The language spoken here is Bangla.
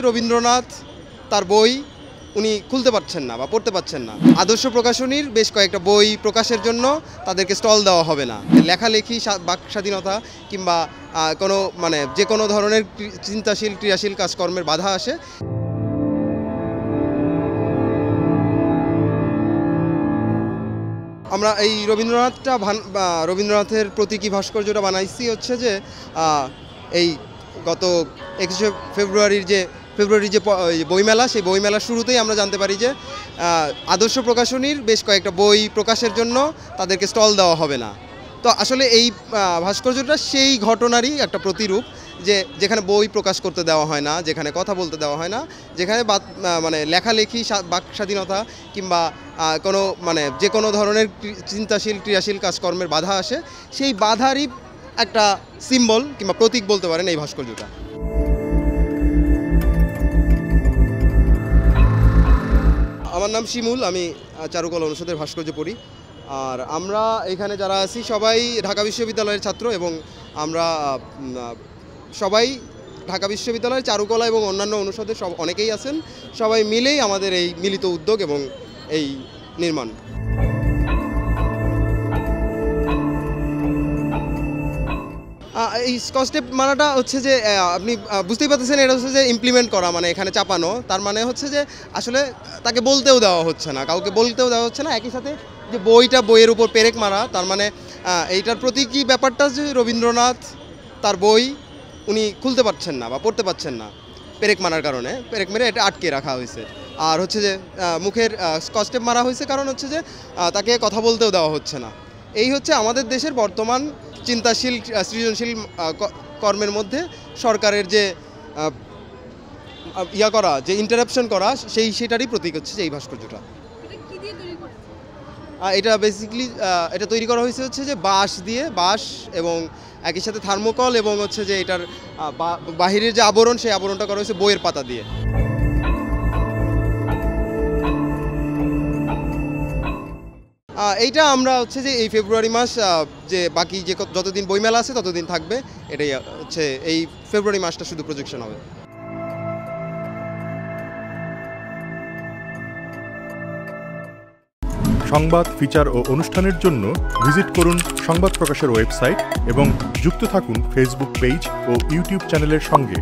রবীন্দ্রনাথ তার বই উনি খুলতে পারছেন না বা পড়তে পারছেন না। আদর্শ প্রকাশনীর বেশ কয়েকটা বই প্রকাশের জন্য তাদেরকে স্টল দেওয়া হবে না। লেখালেখি, বাক স্বাধীনতা কিংবা কোনো যে কোনো ধরনের চিন্তাশীল ক্রিয়াশীল কাজকর্মের বাধা আসে। আমরা এই রবীন্দ্রনাথের প্রতীকী ভাস্কর্যটা বানাইছি হচ্ছে যে এই গত 21শে ফেব্রুয়ারির যে বইমেলা, সেই বইমেলার শুরুতেই আমরা জানতে পারি যে আদর্শ প্রকাশনীর বেশ কয়েকটা বই প্রকাশের জন্য তাদেরকে স্টল দেওয়া হবে না। তো আসলে এই ভাস্কর্যটা সেই ঘটনারই একটা প্রতিরূপ, যেখানে বই প্রকাশ করতে দেওয়া হয় না, যেখানে কথা বলতে দেওয়া হয় না, যেখানে লেখালেখি, বাক স্বাধীনতা কিংবা কোনো যে কোনো ধরনের চিন্তাশীল ক্রিয়াশীল কাজকর্মের বাধা আসে, সেই বাধারই একটা সিম্বল কিংবা প্রতীক বলতে পারেন এই ভাস্কর্যটা। আমার নাম শিমুল, আমি চারুকলা অনুষদের ভাস্কর্য পড়ি। আর আমরা এখানে যারা আছি সবাই ঢাকা বিশ্ববিদ্যালয়ের ছাত্র, এবং আমরা সবাই ঢাকা বিশ্ববিদ্যালয়ের চারুকলা এবং অন্যান্য অনুষদের অনেকেই আছেন। সবাই মিলেই আমাদের এই মিলিত উদ্যোগ এবং এই নির্মাণ। এই স্কচ টেপ মানাটা হচ্ছে যে আপনি বুঝতেই পারতেছেন, এটা হচ্ছে যে ইমপ্লিমেন্ট করা, মানে চাপানো। তার মানে হচ্ছে যে আসলে তাকে বলতেও দেওয়া হচ্ছে না, কাউকে বলতেও দেওয়া হচ্ছে না। একই সাথে যে বইয়ের উপর পেরেক মারা, তার মানে এইটার প্রতীকী ব্যাপারটা যে রবীন্দ্রনাথ তার বই উনি খুলতে পারছেন না বা পড়তে পারছেন না পেরেক মারার কারণে। পেরেক মেরে এটা আটকে রাখা হয়েছে। আর হচ্ছে যে মুখের স্কচ টেপ মারা হয়েছে কারণ হচ্ছে যে তাকে কথা বলতেও দেওয়া হচ্ছে না। এই হচ্ছে আমাদের দেশের বর্তমান চিন্তাশীল সৃজনশীল কর্মের মধ্যে সরকারের যে যে ইন্টারাপশন করা, সেটারই প্রতীক হচ্ছে যে এই ভাস্কর্যটা। এটা বেসিক্যালি এটা তৈরি করা হয়েছে হচ্ছে যে বাঁশ এবং একই সাথে থার্মোকল, এবং হচ্ছে যে এটার বাহিরের যে আবরণ, সেই আবরণটা করা হয়েছে বইয়ের পাতা দিয়ে। এইটা আমরা হচ্ছে যে এই ফেব্রুয়ারি মাস, যে বাকি যে যতদিন বইমেলা আছে ততদিন থাকবে। এটাই হচ্ছে এই ফেব্রুয়ারি মাসটা শুধু প্রজেকশন হবে। সংবাদ, ফিচার ও অনুষ্ঠানের জন্য ভিজিট করুন সংবাদ প্রকাশের ওয়েবসাইট এবং যুক্ত থাকুন ফেসবুক পেজ ও ইউটিউব চ্যানেলের সঙ্গে।